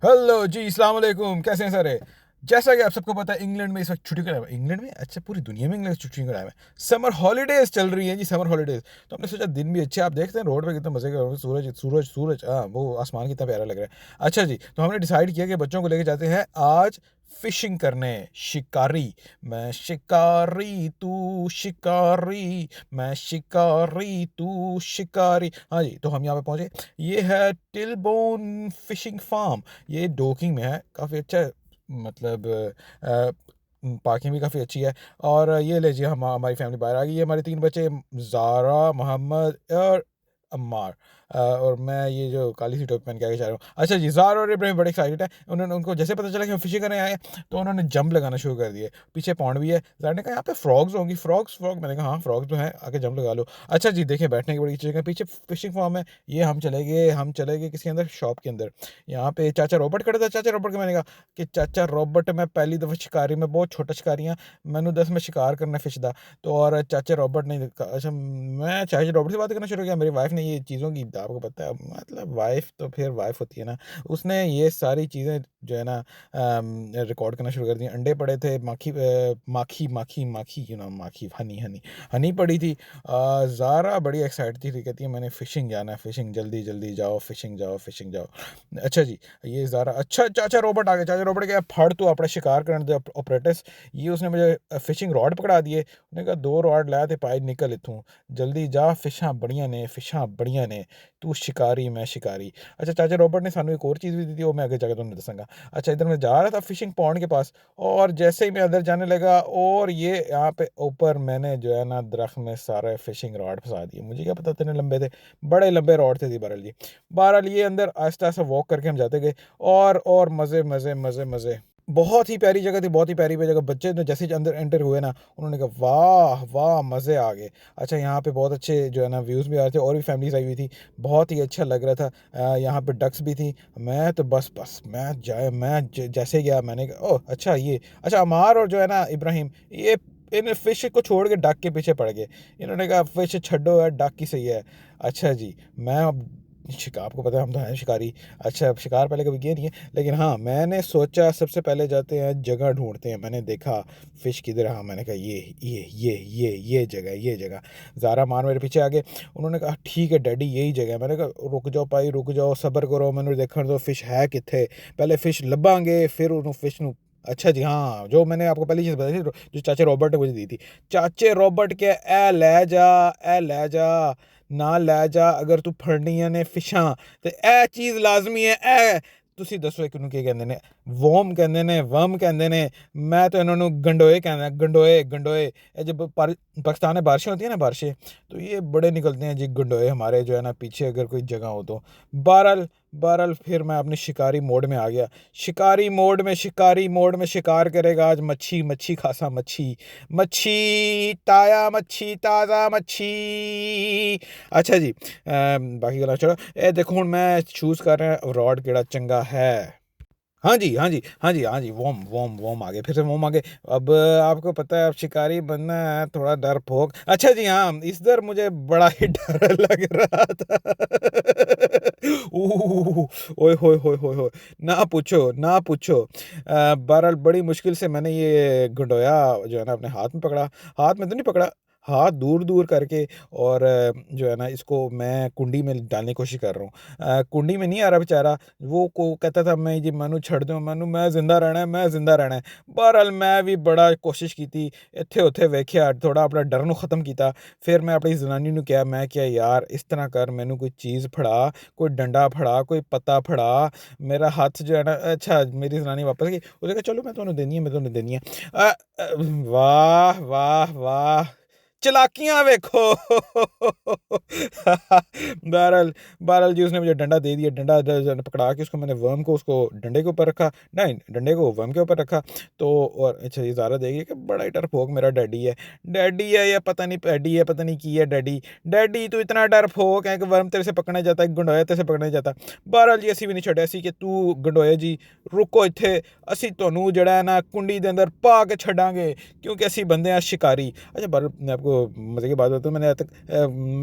Hello जी, अस्सलाम वालेकुम। कैसे हैं सारे? जैसा कि आप सबको पता है, इंग्लैंड में इस वक्त छुट्टी का टाइम है। इंग्लैंड में, अच्छा, पूरी दुनिया में इंग्लैंड में छुट्टियों का टाइम है। समर हॉलीडेज चल रही है जी, समर हॉलीडेज। तो हमने सोचा दिन भी अच्छे, आप देखते हैं रोड पे कितना मजे का सूरज सूरज सूरज, हाँ, वो आसमान कितना प्यारा लग रहा है। अच्छा जी, तो हमने डिसाइड किया कि बच्चों को लेके जाते हैं आज फिशिंग करने। शिकारी, मैं शिकारी तू शिकारी, मैं शिकारी तू शिकारी। हाँ जी, तो हम यहाँ पे पहुंचे। ये है टिलबोन फिशिंग फार्म। ये डोकिंग में है, काफ़ी अच्छा है। मतलब पार्किंग भी काफ़ी अच्छी है। और ये लीजिए, हम हमारी फैमिली बाहर आ गई है। हमारे 3 बच्चे, ज़ारा, मोहम्मद और अम्मार। और मैं ये जो काली सी टोपी पहन के आगे जा रहा हूँ। अच्छा जी, ज़ारा और इब्राहिम बड़े एक्साइटेड है। उन्होंने उनको जैसे पता चला कि हम फिशिंग करने आए हैं, तो उन्होंने जंप लगाना शुरू कर दिए। पीछे पॉन्ड भी है। ज़ारा ने कहा यहाँ पे फ्रॉग्स होंगी। फ्रॉग्स फ्रॉग, मैंने कहा हाँ फ्रॉग्स तो हैं, आके जंप लगा लो। अच्छा जी, देखिए बैठने की बड़ी अच्छी जगह, पीछे फिशिंग फार्म है। ये हम चले गए किसके अंदर, शॉप के अंदर। यहाँ पे चाचा रॉबर्ट खड़ा था। चाचा रॉबर्ट को मैंने कहा कि चाचा रॉबर्ट, मैं पहली दफ़ा शिकारी में बहुत छोटा शिकारी हाँ, मैनू दस में शिकार करना फिश दा। तो और चाचा रॉबर्ट ने कहा, अच्छा, मैं चाचा रॉबर्ट से बात करना शुरू किया। मेरी वाइफ ने ये चीज़ों की, आपको पता है, मतलब वाइफ तो फिर वाइफ होती है ना, उसने ये सारी चीज़ें जो है ना रिकॉर्ड करना शुरू कर दी। अंडे पड़े थे, माखी माखी माखी, माखी, हनी हनी हनी पड़ी थी। ज़ारा बड़ी एक्साइटेड थी, कहती है मैंने फ़िशिंग जाना है, फ़िशिंग, जल्दी जल्दी जाओ, फ़िशिंग जाओ, फ़िशिंग जाओ। अच्छा जी, ये ज़ारा, अच्छा, चाचा रॉबर्ट आ गए। चाचा रॉबर्ट क्या, फड़ तू अपना शिकार करने दे ऑपरेटस। ये उसने मुझे फ़िशिंग रॉड पकड़ा दिए। उसने कहा 2 रॉड लाया थे पाई, निकल इत्थों, जल्दी जा, फ़िशां बड़ियां ने, तू शिकारी मैं शिकारी। अच्छा, चाचा रॉबर्ट ने सानू एक और चीज़ भी दी थी, वो मैं आगे जाके तुमने दसांगा। अच्छा, इधर मैं जा रहा था फ़िशिंग पॉन्ड के पास, और जैसे ही मैं अंदर जाने लगा, और ये यहाँ पे ऊपर मैंने जो है ना दरख्त में सारे फिशिंग रॉड फंसा दिए। मुझे क्या पता इतने लंबे थे, बड़े लंबे रॉड थे जी। बहरहाल जी, बहरहाल ये अंदर आहिस्ता आहिस्ता वॉक करके हम जाते गए। और मज़े मज़े मज़े मज़े, बहुत ही प्यारी जगह थी, बहुत ही प्यारी जगह। बच्चे ने जैसे ही अंदर एंटर हुए ना, उन्होंने कहा वाह वाह, मज़े आ गए। अच्छा, यहाँ पे बहुत अच्छे जो है ना व्यूज़ भी आ रहे थे, और भी फैमिलीज आई हुई थी। बहुत ही अच्छा लग रहा था। यहाँ पे डक्स भी थी। मैं तो बस बस जैसे गया, मैंने कहा ओह अच्छा, ये अच्छा, अमार और जो है ना इब्राहिम, ये इन फिश को छोड़ के डक के पीछे पड़ गए। इन्होंने कहा फिश छड्डो यार, डक ही सही है। अच्छा जी, मैं अब शिकार, आपको पता है हम तो हैं शिकारी। अच्छा, अब शिकार पहले कभी किए नहीं है, लेकिन हाँ, मैंने सोचा सबसे पहले जाते हैं, जगह ढूंढते हैं। मैंने देखा फिश किधर है, हाँ, मैंने कहा ये जगह। ज़ारा मान मेरे पीछे आ गए। उन्होंने कहा ठीक है डैडी, यही जगह है। मैंने कहा रुक जाओ भाई, रुक जाओ, सब्र करो, मैंने देखने दो फिश है कितने। पहले फिश लभांगे, फिर उन्होंने फिश नू। अच्छा जी, हाँ, जो मैंने आपको पहली चीज़ बताई थी, जो चाचे रॉबर्ट ने मुझे दी थी। चाचे रॉबर्ट के, ए लै जा, ना लै जा, अगर तू फड़नियां ने फिशां, ते ए चीज़ लाजमी है। ए ਤੁਸੀਂ ਦੱਸੋ ਇੱਕ ਨੂੰ ਕੀ ਕਹਿੰਦੇ ਨੇ? ਵੋਮ ਕਹਿੰਦੇ ਨੇ, ਵਮ ਕਹਿੰਦੇ ਨੇ। मैं तो इन्होंने गंडोए कहना, गंडोए गंडोए। ये जब पाकिस्तान में बारिशें होती हैं ना, बारिशें, तो ये बड़े निकलते हैं जी गंडोए हमारे, जो है ना पीछे अगर कोई जगह हो तो। बहरहाल बहरहाल फिर मैं अपने शिकारी मोड में आ गया। शिकारी मोड में शिकार करेगा आज, मच्छी मच्छी खासा मच्छी, मच्छी ताया मच्छी, ताज़ा मच्छी। अच्छा जी, बाकी गल्लां छोड़ो। ए देखो हुण मैं चूज़ कर रहा रॉड केड़ा चंगा है। हाँ जी, हाँ जी, हाँ जी, हाँ जी, वोम वोम वोम आ गए, फिर से वोम आ गए। अब आपको पता है, अब शिकारी बनना है, थोड़ा डरपोक। अच्छा जी, हाँ, इस दर मुझे बड़ा ही डर लग रहा था। ओए होए होए होए होए, ना पूछो ना पूछो। बहरहाल बड़ी मुश्किल से मैंने ये गंडोया जो है ना अपने हाथ में पकड़ा। हाथ में तो नहीं पकड़ा, हाथ दूर दूर करके। और जो है ना इसको मैं कुंडी में डालने की कोशिश कर रहा हूँ। कुंडी में नहीं आ रहा बेचारा। वो को कहता था मैं जी मैनू छड़ दो, मैनू, मैं जिंदा रहना है, मैं जिंदा रहना है। बहरहाल मैं भी बड़ा कोशिश की थी, इत्थे उत्थे वेख्या, थोड़ा अपना डर नू खत्म किया। फिर मैं अपनी जनानी नू कहा, मैं क्या यार, इस तरह कर, मैनू कोई चीज़ फड़ा, कोई डंडा फड़ा, कोई पत्ता फड़ा। मेरा हाथ जो है ना, अच्छा, मेरी जनानी वापस गई। उसने कहा चलो मैं तुम्हें देनी है, मैं तुम्हें देनी है। वाह वाह वाह, चलाकियां वेखो। बहरहाल बहरहाल जी, उसने मुझे डंडा दे दिया। डंडा पकड़ा के उसको मैंने वर्म को, उसको डंडे के ऊपर रखा, नहीं, डंडे को वर्म के ऊपर रखा। तो और अच्छा, ये ज़ारा देगी कि बड़ा ही डरपोक मेरा डैडी है। डैडी है या पता नहीं पैडी है, पता नहीं की है डैडी। डैडी तू इतना डरपोक है कि वर्म तेरे से पकड़ने जाता है, गंडोया तेरे से पकड़ने जाता। बहरहाल जी, ਅਸੀਂ ਵੀ ਨਹੀਂ ਛੱਡਿਆ ਸੀ ਕਿ ਤੂੰ ਗੰਡੋਏ ਜੀ ਰੁਕੋ ਇੱਥੇ, ਅਸੀਂ ਤੁਹਾਨੂੰ ਜਿਹੜਾ ਹੈ ਨਾ ਕੁੰਡੀ ਦੇ ਅੰਦਰ ਪਾ ਕੇ ਛੱਡਾਂਗੇ, क्योंकि ਅਸੀਂ ਬੰਦੇ ਆ शिकारी। अच्छा, पर मैं आपको आपको मज़े की बात बताऊँ, मैंने आज तक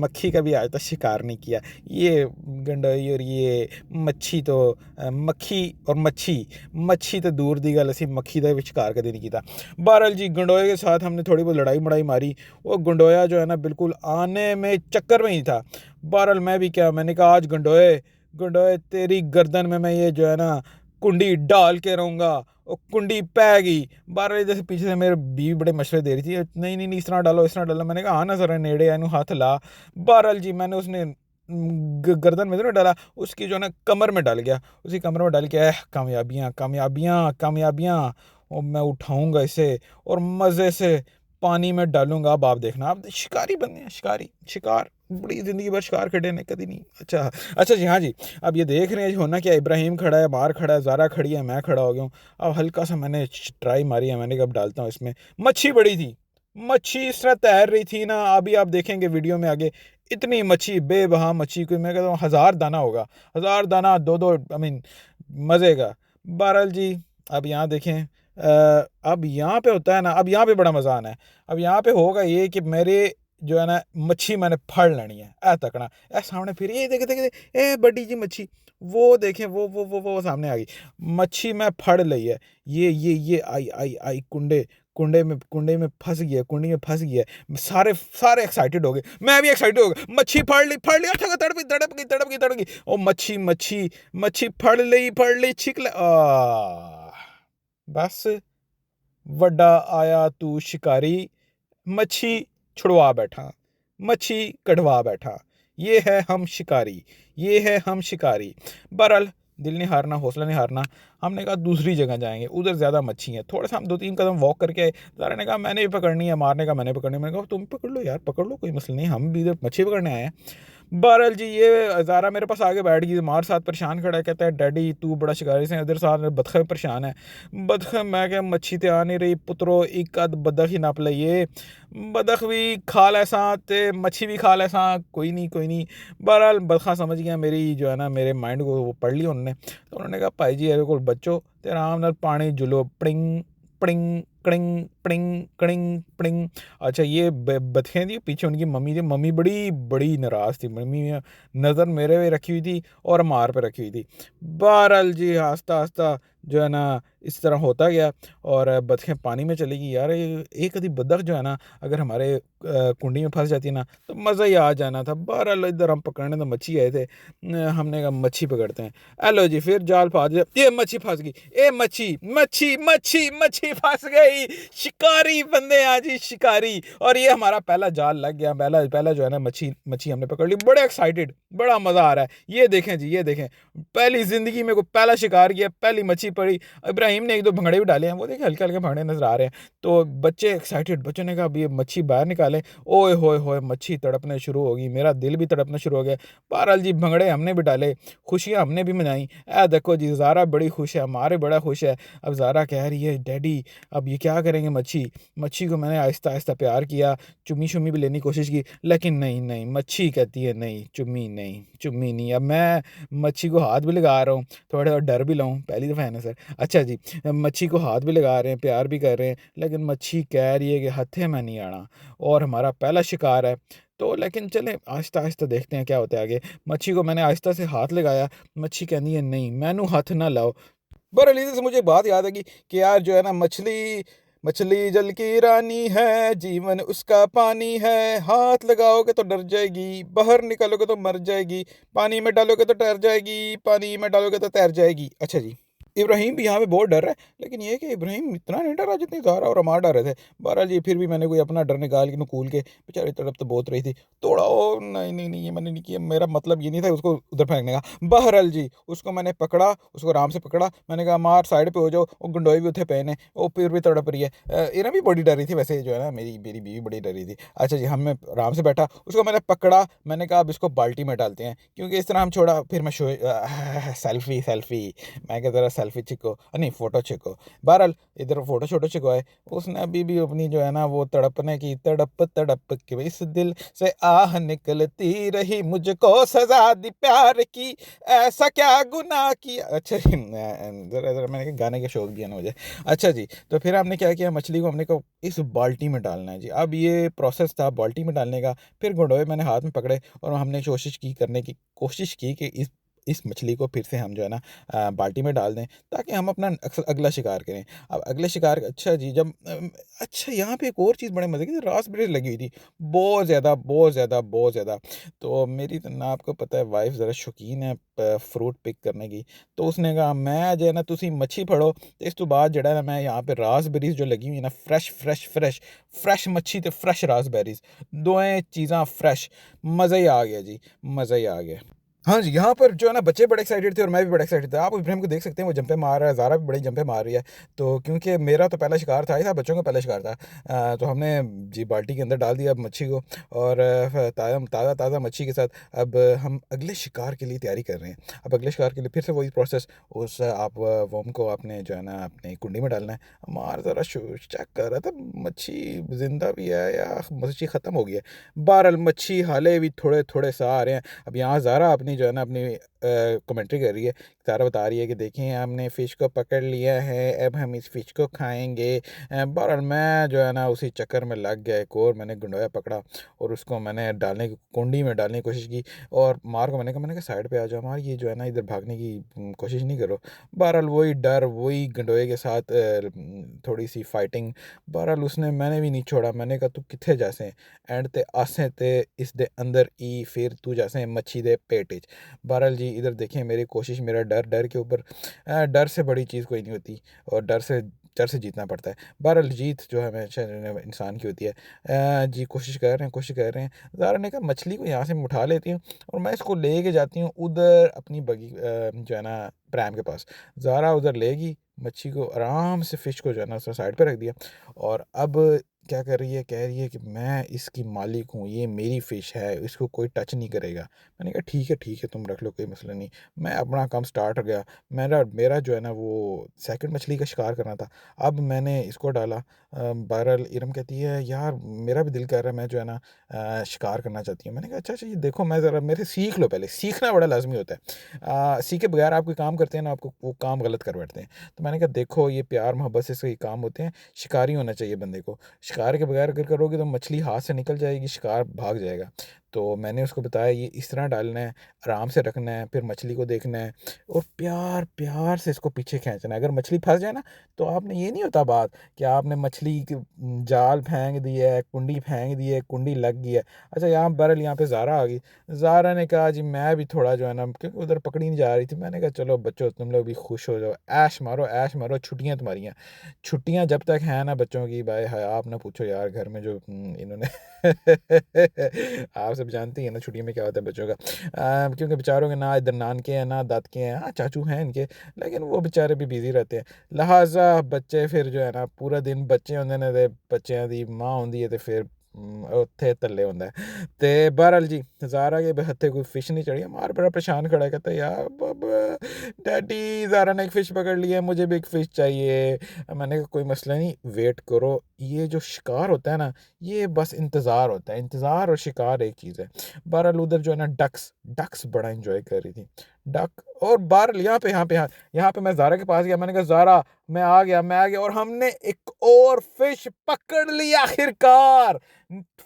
मक्खी का भी आज तक शिकार नहीं किया। ये गंडोई और ये मच्छी तो मक्खी और मच्छी तो दूर दी गल, असीं मक्खी का भी शिकार कदे नहीं किया। बहरहाल जी, गंडोए के साथ हमने थोड़ी बहुत लड़ाई मड़ाई मारी। वो गंडोया जो है ना बिल्कुल आने में चक्कर में ही था। बहरहाल मैं भी क्या, मैंने कहा आज गंडोए तेरी गर्दन में मैं ये जो है ना कुंडी डाल के रहूँगा। वो कुंडी पै गई। बहरहाल जैसे पीछे से मेरे बीवी बड़े मशवरे दे रही थी, नहीं इस तरह डालो। मैंने कहा हाँ ना ज़रा नेड़े इनू हाथ ला। बहरहाल जी मैंने उसने गर्दन में तो नहीं डाला, उसकी जो है ना कमर में डाल गया। उसी कमर में डाल के कामयाबियाँ और मैं उठाऊँगा इसे और मज़े से पानी में डालूंगा। अब आप देखना, आप शिकारी बनने हैं, शिकार बड़ी ज़िंदगी भर शिकार खेडे ने कभी नहीं। अच्छा जी, हाँ जी। अब ये देख रहे हैं होना क्या, इब्राहिम खड़ा है, बाहर खड़ा है, ज़ारा खड़ी है, मैं खड़ा हो गया हूँ। अब हल्का सा मैंने ट्राई मारी है, मैंने कब डालता हूँ इसमें। मच्छी बड़ी थी, मच्छी इस तरह तैर रही थी ना, अभी आप देखेंगे वीडियो में आगे। इतनी मच्छी, बेबहा मच्छी, कोई मैं कहता हूँ 1000 दाना होगा, 1000 दाना, दो आई मीन मज़े का। बहरहाल जी अब यहाँ देखें, अब यहाँ पे होता है ना, अब यहाँ पे बड़ा मज़ा आना है। अब यहाँ पे होगा ये कि मेरे जो है ना मच्छी मैंने फड़ लेनी है। ए तकना ए सामने, फिर ये देखे ए बड़ी जी मच्छी, वो देखें, वो सामने आ गई मच्छी, मैं फड़ ली है। ये आई कुंडे में फंस गया, कुंडी में फंस गया। सारे एक्साइटेड हो गए, मैं भी एक्साइटेड हो गया। मच्छी फड़ ली, तड़प गई। ओ मच्छी फड़ ली छिक बस वड्डा आया तू शिकारी, मच्छी छुड़वा बैठा, मच्छी कढ़वा बैठा। ये है हम शिकारी। बहरहाल दिल नहीं हारना, हौसला नहीं हारना। हमने कहा दूसरी जगह जाएंगे, उधर ज़्यादा मच्छी है। थोड़ा सा हम 2-3 कदम वॉक करके आए। ज़ारा ने कहा मैंने भी पकड़नी है, मारने का मैंने पकड़नी है। मैंने कहा तुम पकड़ लो यार, पकड़ लो, कोई मसला नहीं, हम भी इधर मच्छी पकड़ने आए हैं। बहरहाल जी ये ज़ारा मेरे पास आगे बैठ गई, हमारे साथ परेशान खड़ा है, कहता है डैडी तू बड़ा शिकारी से, इधर साथ बदखे परेशान है। बदखे मैं क्या, मच्छी तो आ नहीं रही पुत्रो, एक आध बदख ही नाप लिये, बदख भी खा लैसा ते मच्छी भी खा लैसा, कोई नहीं। बहरहाल बदखा समझ गया मेरी जो है ना, मेरे माइंड को वो पढ़ लिया उन्होंने। तो उन्होंने कहा भाई जी एरे को बच्चो ते आराम नाल पानी जुलो, पड़िंग कड़िंग। अच्छा ये बतखें थी, पीछे उनकी मम्मी थी। मम्मी बड़ी नाराज़ थी। मम्मी नज़र मेरे पे रखी हुई थी और मार पे रखी हुई थी। बहरहाल जी आस्ता जो है ना इस तरह होता गया और बतखें पानी में चली गई। यार एक आधी बतख जो है ना अगर हमारे कुंडी में फंस जाती ना तो मज़ा ही आ जाना था। बहरहाल इधर हम पकड़ने तो मच्छी आए थे, हमने कहा मच्छी पकड़ते हैं। हेलो जी, फिर जाल फाड़ दिया, ये मच्छी फंस गई। ए मच्छी फंस गई। शिकारी बंदे आज ही शिकारी। और ये हमारा पहला जाल लग गया। पहला जो है ना मच्छी हमने पकड़ ली। बड़े एक्साइटेड, बड़ा मज़ा आ रहा है। ये देखें जी, ये देखें, पहली ज़िंदगी में को पहला शिकार किया, पहली मच्छी पड़ी। इब्राहिम ने 1-2 भंगड़े भी डाले हैं, वो देखिए हल्के भंगड़े नज़र आ रहे हैं। तो बच्चे एक्साइटेड, बच्चों ने कहा अब ये मच्छी बाहर निकालें। ओए होए मच्छी तड़पने शुरू होगी, मेरा दिल भी तड़पना शुरू हो गया। बहरहाल जी भंगड़े हमने भी डाले, खुशियाँ हमने भी मनाई। देखो जी ज़ारा बड़ी खुश है, हमारे बड़ा खुश है। अब ज़ारा कह रही है डैडी अब ये क्या करेंगे मच्छी को मैंने आहिस्ता प्यार किया, चुम्मी भी लेने की कोशिश की, लेकिन नहीं मच्छी कहती है नहीं, चुम्मी नहीं। अब मैं मच्छी को हाथ भी लगा रहा हूँ, थोड़ा डर भी लाऊं, पहली दफ़ा है ना सर। अच्छा जी, मच्छी को हाथ भी लगा रहे हैं, प्यार भी कर रहे हैं, लेकिन मच्छी कह रही है कि हथे में नहीं आना और हमारा पहला शिकार है। तो लेकिन चलें आहिस्ता देखते हैं क्या होता है आगे। मच्छी को मैंने आहिस्ता से हाथ लगाया, मच्छी कहनी है नहीं, मैनू हाथ ना लाओ। बहरहाल से मुझे बात याद है कि यार जो है ना मछली जल की रानी है, जीवन उसका पानी है, हाथ लगाओगे तो डर जाएगी, बाहर निकालोगे तो मर जाएगी, पानी में डालोगे तो तैर जाएगी, पानी में डालोगे तो तैर जाएगी। अच्छा जी, इब्राहिम भी यहाँ पे बहुत डर है, लेकिन ये कि इब्राहिम इतना नहीं डरा जितनी ज़ारा और अमार डर रहे थे। बहरहाल जी फिर भी मैंने कोई अपना डर निकाल के नकूल के, बेचारी तड़प तो बहुत रही थी, थोड़ा ओ नहीं ये मैंने नहीं किया, मेरा मतलब ये नहीं था उसको उधर फेंकने का। बहरहाल जी उसको मैंने पकड़ा, उसको आराम से पकड़ा, मैंने कहा मार साइड पे हो जाओ। वो गुंडोई भी उठे पे ने, वो फिर भी तड़प रही है। इन्हें भी बड़ी डरी थी वैसे, जो है ना मेरी बीवी बड़ी डरी थी। अच्छा जी, हमने आराम से बैठा, उसको मैंने पकड़ा, मैंने कहा अब इसको बाल्टी में डालते हैं, क्योंकि इस तरह हम छोड़ा, फिर मैं सेल्फी मैं क्या ज़रा सेल्फी छिको, नहीं फ़ोटो छिको। बहरहाल इधर फ़ोटो शोटो छिकवाए, उसने अभी भी अपनी जो है ना वो तड़पने की तड़प तड़प के इस दिल से आह निकलती रही, मुझको सज़ा दी प्यार की, ऐसा क्या गुनाह किया। अच्छा जी, ज़रा ज़रा मैंने कहा गाने का शौक भी है ना मुझे। अच्छा जी, तो फिर हमने क्या किया, मछली को हमने कहा इस बाल्टी में डालना है जी। अब ये प्रोसेस था बाल्टी में डालने का। फिर गुंडोए मैंने हाथ में पकड़े और हमने कोशिश की कि इस मछली को फिर से हम जो है ना बाल्टी में डाल दें, ताकि हम अपना अगला शिकार करें। अब अगले शिकार अच्छा जी, जब अच्छा यहाँ पे एक और चीज़ बड़े मज़े की थी, रास्पबेरीज लगी हुई थी, बहुत ज़्यादा बहुत ज़्यादा बहुत ज़्यादा। तो मेरी तो ना आपको पता है वाइफ ज़रा शौकीन है फ्रूट पिक करने की। तो उसने कहा मैं जो है ना तुसी मच्छी फड़ो, तो इस तो बाद जड़ा ना मैं यहाँ पे रासबेरीज जो लगी हुई ना फ्रैश मच्छी तो फ्रैश रासबेरीज, दोएं चीज़ां फ्रैश, मज़ा ही आ गया जी, मज़ा ही आ गया। हाँ जी, यहाँ पर जो है ना बच्चे बड़े एक्साइटेड थे और मैं भी बड़ा एक्साइटेड था। आप इब्राहिम को देख सकते हैं, वो जंपे मार रहा है, ज़ारा भी बड़ी जंपे मार रही है। तो क्योंकि मेरा तो पहला शिकार था ही था, बच्चों का पहला शिकार था। तो हमने जी बाल्टी के अंदर डाल दिया अब मच्छी को, और ताज़ा ताज़ा मच्छी के साथ अब हम अगले शिकार के लिए तैयारी कर रहे हैं। अब अगले शिकार के लिए फिर से वही प्रोसेस, उस आप वर्म को आपने जो है ना अपनी कुंडी में डालना है। मार ज़रा चेक कर रहा था मच्छी ज़िंदा भी है या मच्छी ख़त्म हो गई है। बहरहाल मच्छी हाले भी थोड़े थोड़े सा आ रहे हैं। अब यहाँ ज़ारा अपनी जो है ना अपनी कमेंट्री कर रही है। ज़ारा बता रही है कि देखें हमने फ़िश को पकड़ लिया है, अब हम इस फ़िश को खाएंगे। बहरहाल मैं जो है ना उसी चक्कर में लग गया, एक और मैंने गंडोया पकड़ा और उसको मैंने डालने की कुंडी में डालने की कोशिश की। और मार को मैंने कहा साइड पे आ जाओ मार, ये जो है ना इधर भागने की कोशिश नहीं करो। बहरहाल वही डर, वही गंडोए के साथ थोड़ी सी फाइटिंग। बहरहाल उसने मैंने भी नहीं छोड़ा। मैंने कहा तू कित्थे जासे, एंड ते आसें ते इस दे अंदर ई फिर तू जासे मच्छी दे पेट च। बहरहाल जी इधर देखें मेरी कोशिश, मेरा डर, डर के ऊपर डर से बड़ी चीज़ कोई नहीं होती, और डर से जीतना पड़ता है। बहरहाल जीत जो है हमेशा इंसान की होती है। जी कोशिश कर रहे हैं। ज़ारा ने कहा मछली को यहाँ से मैं उठा लेती हूँ और मैं इसको ले के जाती हूँ उधर अपनी जो है ना प्रैम के पास। ज़ारा उधर लेगी मच्छी को, आराम से फ़िश को जो है ना उसने साइड पे रख दिया, और अब क्या कर रही है, कह रही है कि मैं इसकी मालिक हूँ, ये मेरी फ़िश है, इसको कोई टच नहीं करेगा। मैंने कहा ठीक है तुम रख लो, कोई मसला नहीं। मैं अपना काम स्टार्ट हो गया। मेरा जो है ना वो सेकंड मछली का शिकार करना था। अब मैंने इसको डाला। बहरहाल इरम कहती है यार मेरा भी दिल कर रहा है, मैं जो है ना शिकार करना चाहती हूँ। मैंने कहा अच्छा ये देखो, मैं ज़रा मेरे से सीख लो, पहले सीखना बड़ा लाजमी होता है। सीखे बगैर आप कोई काम करते हैं ना, आपको वो काम गलत कर बैठते हैं। तो मैंने कहा देखो ये प्यार मोहब्बत से सही काम होते हैं, शिकारी होना चाहिए बंदे को। शिकार के बगैर अगर करोगे तो मछली हाथ से निकल जाएगी, शिकार भाग जाएगा। तो मैंने उसको बताया ये इस तरह डालना है, आराम से रखना है, फिर मछली को देखना है और प्यार प्यार से इसको पीछे खींचना है। अगर मछली फंस जाए ना, तो आपने ये नहीं होता बात कि आपने मछली की जाल फेंक दी है, कुंडी फेंक दी है, कुंडी लग गई है। अच्छा यहाँ बहरहाल यहाँ पे ज़ारा आ गई। ज़ारा ने कहा जी मैं भी थोड़ा जो है ना, क्योंकि उधर पकड़ी नहीं जा रही थी, मैंने कहा चलो बच्चों तुम लोग भी खुश हो जाओ, ऐश मारो, छुट्टियाँ तुम्हारी हैं। छुट्टियाँ जब तक हैं ना बच्चों की, भाई है आप ना पूछो यार, घर में जो इन्होंने आप सब जानते ही हैं ना छुट्टियों में क्या होता है बच्चों का। क्योंकि बेचारों के ना इधर नानके हैं ना दादके हैं, हाँ चाचू हैं इनके, लेकिन वो बेचारे भी बिजी रहते हैं। लिहाजा बच्चे फिर जो है ना पूरा दिन बच्चे होंगे ने, ते बच्चों की माँ होंगी है, तो फिर उत्थे थल्ले होंदा है। ते बहरहाल जी ज़ारा के हत्थे कोई फिश नहीं चढ़ी। मार बड़ा परेशान खड़ा है, कहता है यार बाबा डैडी ज़ारा ने एक फ़िश पकड़ लिया है, मुझे भी एक फ़िश चाहिए। मैंने कहा कोई मसला नहीं, वेट करो। ये जो शिकार होता है ना, ये बस इंतज़ार होता है, इंतज़ार और शिकार एक चीज़ है। बहरहाल उधर जो है ना डक्स बड़ा इंजॉय कर रही थी, डक। और बहरहाल यहाँ पे मैं ज़ारा के पास गया, मैंने कहा ज़ारा मैं आ गया, और हमने एक और फिश पकड़ ली आखिरकार,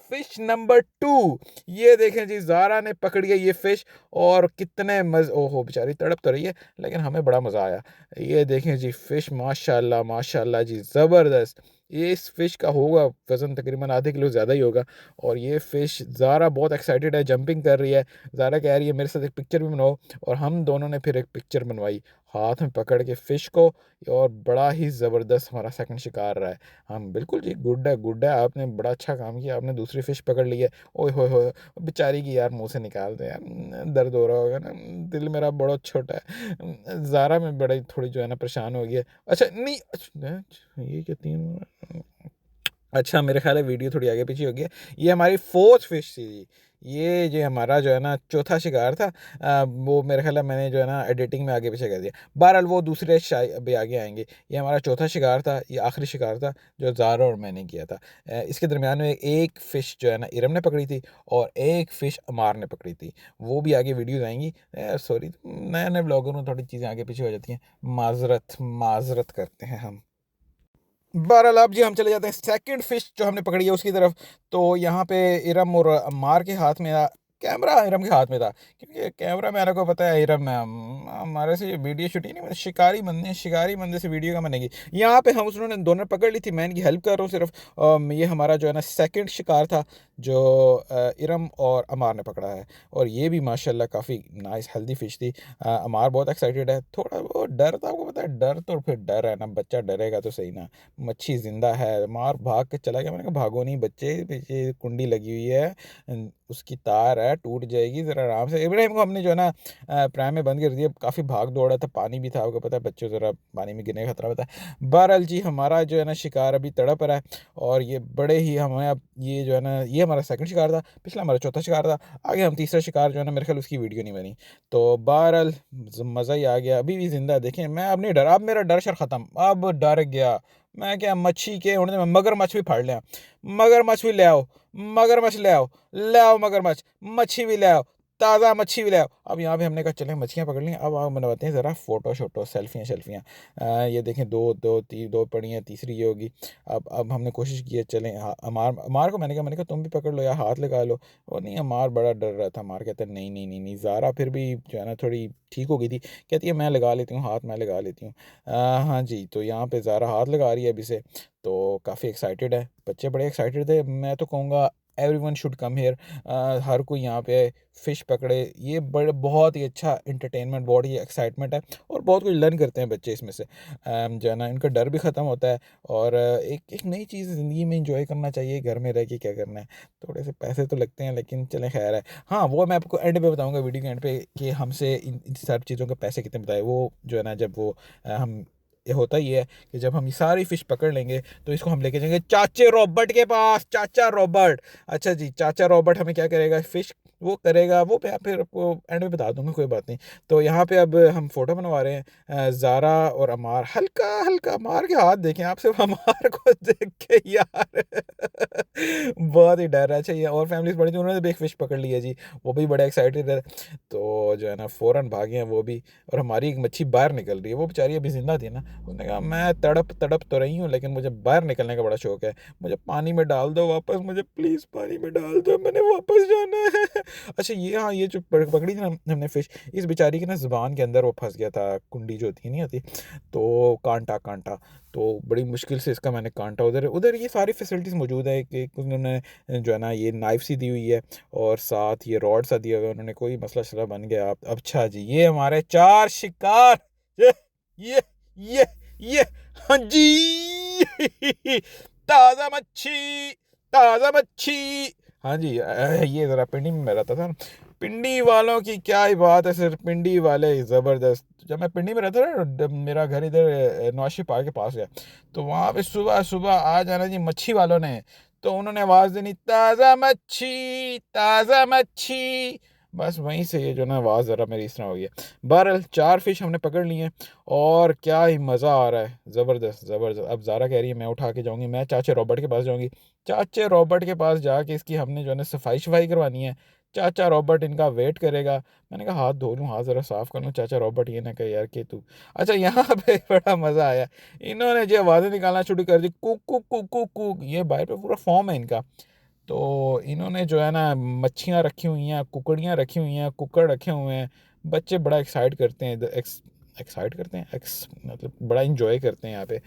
फिश नंबर 2। ये देखें जी ज़ारा ने पकड़ी है ये फिश, और कितने ओहो बेचारी तड़प तो रही है, लेकिन हमें बड़ा मज़ा आया। ये देखें जी फिश, माशाल्लाह माशाल्लाह जी ज़बरदस्त। ये इस फिश का होगा वज़न तकरीबन आधे किलो ज़्यादा ही होगा। और ये फिश, ज़ारा बहुत एक्साइटेड है, जंपिंग कर रही है। ज़ारा कह रही है मेरे साथ एक पिक्चर भी बनाओ, और हम दोनों ने फिर एक पिक्चर बनवाई हाथ में पकड़ के फ़िश को। और बड़ा ही ज़बरदस्त हमारा सेकंड शिकार रहा है। हम बिल्कुल जी गुड है, आपने बड़ा अच्छा काम किया, आपने दूसरी फ़िश पकड़ ली है। ओए होए होए! बेचारी की यार मुँह से निकाल दो यार, दर्द हो रहा होगा ना, दिल मेरा बड़ा छोटा है। ज़ारा में बड़ी थोड़ी जो है ना परेशान हो गई है। अच्छा नहीं ये क्या 3 अच्छा, मेरे ख्याल है वीडियो थोड़ी आगे पीछे हो गई है। ये हमारी फोर्थ फिश थी जी। ये जो हमारा जो है ना चौथा शिकार था, वो मेरे ख्याल है मैंने जो है ना एडिटिंग में आगे पीछे कर दिया। बहरहाल वो दूसरे शाय अभी आगे आएंगे। ये हमारा चौथा शिकार था, ये आखिरी शिकार था जो ज़ारा और मैंने किया था। इसके दरमियान में एक फ़िश जो है ना इरम ने पकड़ी थी और एक फ़िश अमार ने पकड़ी थी। वो भी आगे वीडियोज़ आएंगी। सॉरी, नए नए ब्लॉगर में थोड़ी चीज़ें आगे पीछे हो जाती हैं। माजरत माजरत करते हैं हम। बहरहाल अब जी हम चले जाते हैं सेकंड फिश जो हमने पकड़ी है उसकी तरफ। तो यहाँ पे इरम और अम्मार के हाथ में कैमरा इरम के हाथ में था, क्योंकि कैमरा मेरे को पता है इरम हमारे से वीडियो शूटिंग नहीं, मतलब शिकारी बंदे हैं, शिकारी बंदे से वीडियो का बनेगी। यहाँ पे हम उसने दोनों पकड़ ली थी, मैं इनकी हेल्प कर रहा हूँ सिर्फ। ये हमारा जो है ना सेकंड शिकार था जो इरम और अमार ने पकड़ा है। और ये भी माशाल्लाह काफ़ी नाइस हेल्दी फिश थी। अमार बहुत एक्साइटेड है, थोड़ा वो डर था, आपको पता है डर तो फिर डर है ना, बच्चा डरेगा तो सही ना। मच्छी जिंदा है, मार भाग के चला गया। मैंने कहा भागो नहीं बच्चे, पीछे कुंडी लगी हुई है, उसकी तार है, टूट जाएगी, ज़रा आराम से। इब्राहिम को हमने जो है ना प्रैम में बंद कर दिया। काफ़ी भाग दौड़ा था, पानी भी था, आपको पता है बच्चों ज़रा पानी में गिरने का खतरा होता है। बहरहाल जी हमारा जो है ना शिकार अभी तड़प रहा है। और ये बड़े ही हमें अब ये जो है ना ये हमारा सेकंड शिकार था, पिछला हमारा चौथा शिकार था। आगे हम तीसरा शिकार जो है ना मेरे ख्याल उसकी वीडियो नहीं बनी। तो बहरहाल मज़ा ही आ गया, अभी भी ज़िंदा है। देखें मैं अब नहीं डरा, अब मेरा डर शर ख़त्म, अब डर गया मैं। क्या मच्छी के उन्होंने मगरमच्छ भी फाड़ लिया, मगरमच्छ भी ले आओ, मगरमच्छ ले आओ, ले आओ मगरमच्छ, मच्छी भी ले आओ, ताज़ा मच्छी भी ले आओ। अब यहाँ पे हमने कहा चलें मच्छियाँ पकड़ ली, अब आप बनवाते हैं ज़रा फ़ोटो शोटो सेल्फियाँ शेल्फियाँ। ये देखें दो पड़ी हैं, तीसरी ये होगी। अब हमने कोशिश की है चलें। अमार अमार को मैंने कहा तुम भी पकड़ लो या हाथ लगा लो। और नहीं, अमार बड़ा डर रहा था। अमार कहता है नहीं नहीं नहीं नहीं। ज़ारा फिर भी जो है ना थोड़ी ठीक हो गई थी, कहती है मैं लगा लेती हूँ हाथ, मैं लगा लेती हूँ। हाँ जी, तो यहाँ पे ज़ारा हाथ लगा रही है अभी से। तो काफ़ी एक्साइटेड है, बच्चे बड़े एक्साइटेड थे। मैं तो कहूँगा एवरीवन शुड कम हियर। हर कोई यहाँ पे फ़िश पकड़े। ये बड़े बहुत ही अच्छा एंटरटेनमेंट, बहुत ही एक्साइटमेंट है और बहुत कुछ लर्न करते हैं बच्चे इसमें से। जो है ना इनका डर भी ख़त्म होता है। और एक एक नई चीज़ ज़िंदगी में इंजॉय करना चाहिए। घर में रह के क्या करना है, थोड़े से पैसे तो लगते हैं लेकिन चलें खैर है। हाँ, वो मैं आपको एंड पे बताऊंगा, वीडियो के एंड पे, कि हमसे इन सब चीज़ों के पैसे कितने बताए। वो जो है ना जब वो हम ये होता ही है कि जब हम ये सारी फ़िश पकड़ लेंगे तो इसको हम लेके जाएंगे चाचे रॉबर्ट के पास। चाचा रॉबर्ट, अच्छा जी, चाचा रॉबर्ट हमें क्या करेगा, फ़िश वो करेगा। वो मैं फिर आपको एंड में बता दूंगा, कोई बात नहीं। तो यहाँ पे अब हम फ़ोटो बनवा रहे हैं, ज़ारा और अमार। हल्का हल्का अमार के हाथ देखें आप, सिर्फ अमार को देख के यार बहुत ही डर है। अच्छा, ये और फैमिलीज बड़ी थी, उन्होंने भी एक फ़िश पकड़ लिया जी, वो भी बड़े एक्साइटेड है। तो जो है ना फ़ौरन भागे हैं वो भी। और हमारी एक मच्छी बाहर निकल रही है, वो बेचारी अभी ज़िंदा थी ना, उसने कहा मैं तड़प तड़प तो रही हूँ लेकिन मुझे बाहर निकलने का बड़ा शौक है, मुझे पानी में डाल दो वापस, मुझे प्लीज़ पानी में डाल दो, मैंने वापस जाना है। अच्छा ये, हाँ, ये जो पकड़ी थी ना हमने फ़िश, इस बेचारी की ना ज़ुबान के अंदर वो फंस गया था, कुंडी जो होती नहीं होती, तो कांटा कांटा। तो बड़ी मुश्किल से इसका मैंने कांटा, उधर उधर ये सारी फैसिलिटीज़ मौजूद है कि उन्होंने जो है ना ये नाइफ सी दी हुई है और साथ ये रॉड सा दिया हुआ है उन्होंने, कोई मसला शला बन गया। आप अच्छा जी, ये हमारे चार शिकार। ये ये ये ये हाँ जी ताज़ा मच्छी, ताज़ा मच्छी। हाँ जी, ये ज़रा पिंडी में रहता था ना, पिंडी वालों की क्या ही बात है सर, पिंडी वाले ज़बरदस्त। जब मैं पिंडी में रहता था ना, मेरा घर इधर नौशी पार्क के पास है, तो वहाँ पे सुबह सुबह आ जाना जी मच्छी वालों ने। तो उन्होंने आवाज़ देनी ताज़ा मच्छी, ताज़ा मच्छी। बस वहीं से ये जो ना आवाज़ ज़रा मेरी इस तरह हो गई है। बहरहाल 4 फ़िश हमने पकड़ ली हैं और क्या ही मज़ा आ रहा है, ज़बरदस्त ज़बरदस्त। अब ज़ारा कह रही है मैं उठा के जाऊँगी, मैं चाचे रॉबर्ट के पास जाऊँगी। चाचे रॉबर्ट के पास जाके इसकी हमने जो है ना सफाई शफाई करवानी है। चाचा रॉबर्ट इनका वेट करेगा। मैंने कहा हाथ धो लूँ, हाथ ज़रा साफ़ कर लूँ। चाचा रॉबर्ट ये ना कहे यार कि तू। अच्छा यहाँ पे बड़ा मज़ा आया, इन्होंने जो आवाज़ें निकालना शुरू कर दी, कुक कुक कुक कुक कुक, ये बाहर पे पूरा फॉर्म है इनका। तो इन्होंने जो है ना मच्छियाँ रखी हुई हैं, कुकड़ियाँ रखी हुई हैं, कुक्कड़ रखे हुए हैं। बच्चे बड़ा एक्साइट करते हैं, एक्साइट करते हैं, मतलब बड़ा इंजॉय करते हैं यहाँ पे।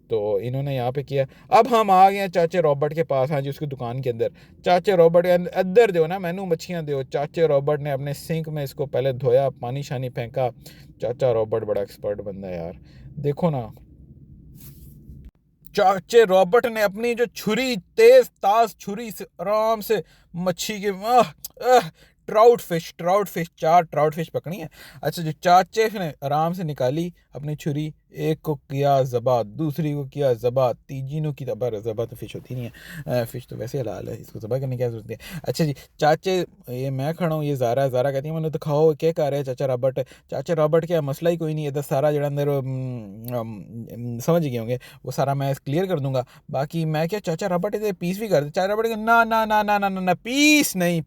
तो इन्होंने यहाँ पे किया। अब हम आ गए हैं चाचे रॉबर्ट के पास, हाँ जी, उसकी दुकान के अंदर। चाचे रॉबर्ट के अंदर दो ना, मैनू मच्छियाँ दो। चाचे रॉबर्ट ने अपने सिंक में इसको पहले धोया, पानी शानी फेंका। चाचा रॉबर्ट बड़ा एक्सपर्ट बंदा है यार, देखो ना। चाचे रॉबर्ट ने अपनी जो छुरी, तेज ताज छुरी से आराम से मच्छी के ट्राउट फिश 4 ट्राउट फिश पकड़ी है। अच्छा जी, चाचे ने आराम से निकाली अपनी छुरी, एक को किया ज़बा, दूसरी को किया ज़बा, तीजी को की ज़बा तो फिश होती नहीं है, फिश तो वैसे हलाल है, इसको ज़बा करने की क्या ज़रूरत है। अच्छा जी, चाचे, ये मैं खड़ा हूँ, ये ज़ारा कहती है मैंने तो खाओ, क्या कर रहे हैं चाचा रॉबर्ट क्या मसला ही कोई नहीं, इधर सारा जड़ा अंदर समझ गए होंगे, वो सारा मैं क्लियर कर दूंगा। बाकी मैं क्या चाचा रॉबर्ट इधर पीस भी कर दे, चाचा रॉबर्ट ना ना ना ना ना ना, पीस नहीं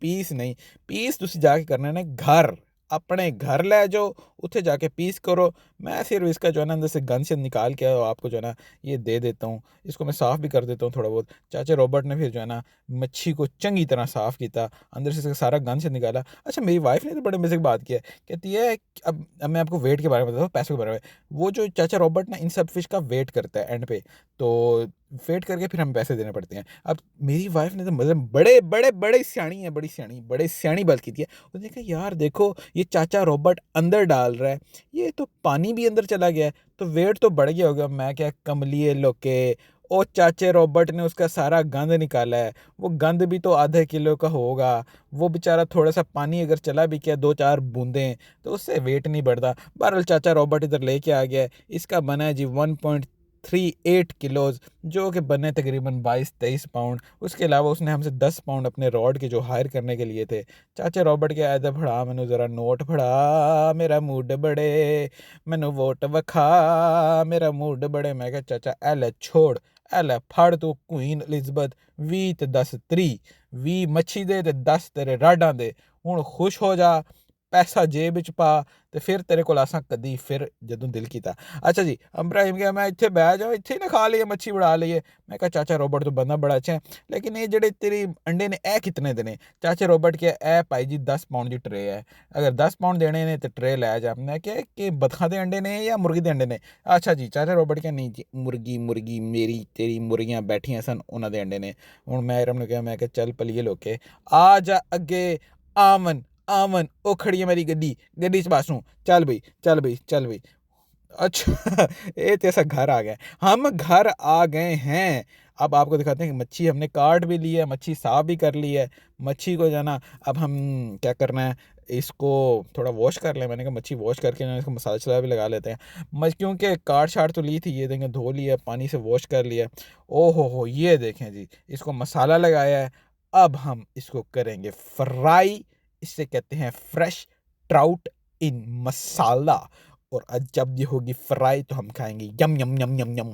पीस तुसी जाके करने ने घर, अपने घर ले जाओ, उत्थे जाके पीस करो। मैं सिर्फ इसका जो है ना अंदर से गंद से निकाल के आपको जो है ना ये दे देता हूँ, इसको मैं साफ़ भी कर देता हूँ थोड़ा बहुत। चाचा रॉबर्ट ने फिर जो है ना मच्छी को चंगी तरह साफ़ किया, अंदर से सारा गंद से निकाला। अच्छा, मेरी वाइफ ने तो बड़े मज़े की बात किया, कहती है अब मैं आपको वेट के बारे में बताता हूँ, पैसों के बारे में। वो जो चाचा रॉबर्ट ना इन सब फिश का वेट करता है एंड पे, तो वेट करके फिर हमें पैसे देने पड़ते हैं। अब मेरी वाइफ ने तो मतलब बड़े सियाणी है, बड़े सियाणी बात की है। उसने कहा यार देखो, ये चाचा रॉबर्ट अंदर डाल रहा है, ये तो पानी भी अंदर चला गया है, तो वेट तो बढ़ गया होगा। मैं क्या कमलिए लोके, ओ चाचे रॉबर्ट ने उसका सारा गंद निकाला है, वो गंद भी तो आधे किलो का होगा, वो बेचारा थोड़ा सा पानी अगर चला भी क्या 2-4 बूंदें, तो उससे वेट नहीं बढ़ता। बहरहाल चाचा रॉबर्ट इधर लेके आ गया है, इसका बना है जी 1.38 किलोज़, जो कि बने तकरीबन 22-23 पाउंड। उसके अलावा उसने हमसे 10 पाउंड अपने रॉड के जो हायर करने के लिए थे। चाचा रॉबर्ट के आया था, फड़ा मैनू ज़रा नोट फड़ा, मेरा मूड बड़े, मैनू वोट वखा, मेरा मूड बड़े। मैं कहा चाचा एल छोड़, एल फड़ तू क्वीन एलिज़ाबेथ 20 ते 10 30, 20 मच्छी दे ते 10 तेरे राडां दे, हुण खुश हो जा, पैसा जेब विच पा, ते फिर तेरे कोल आसां कदी फिर जदों दिल कीता। अच्छा जी, इब्राहिम कहा मैं इत्थे बह जाओ, इत्थे ही ना खा लईए, मच्छी बड़ा लईए। मैं कहा चाचा रॉबर्ट तो बंदा बड़ा अच्छा है, लेकिन ये जेह्ड़े तेरे अंडे ने ए कितने दे ने? चाचा रॉबर्ट क्या ए भाई जी 10 पाउंड की ट्रे है, अगर 10 पाउंड देने ने ते ट्रे लै जा। मैं क्या कि बतखां दे अंडे ने या मुर्गी दे अंडे ने? अच्छा जी, चाचा रॉबर्ट क्या नहीं जी, मुर्गी मेरी तेरी मुर्गियां बैठियां सन, उन्हां दे अंडे ने। हुण मैं इरम नूं कहा, मैं कहा चल पलिए लोके, आ जा अगे, आमन आमन, ओ खड़ी है मेरी गड्डी, गड्डी च बासूं, चल बई। अच्छा, ये तो ऐसा घर आ गया, हम घर आ गए हैं। अब आपको दिखाते हैं कि मच्छी हमने काट भी ली है, मच्छी साफ़ भी कर ली है। मच्छी को जो है ना अब हम क्या करना है, इसको थोड़ा वॉश कर लें। मैंने कहा मच्छी वॉश करके ना इसको मसाला वसाला भी लगा लेते हैं। क्योंकि काट शाट तो ली थी, ये देखें धो लिया, पानी से वॉश कर लिया। ओ हो, ये देखें जी, इसको मसाला लगाया है। अब हम इसको करेंगे फ्राई, इसे कहते हैं फ्रेश ट्राउट इन मसाला। और जब ये होगी फ्राई तो हम खाएंगे, यम यम यम यम यम।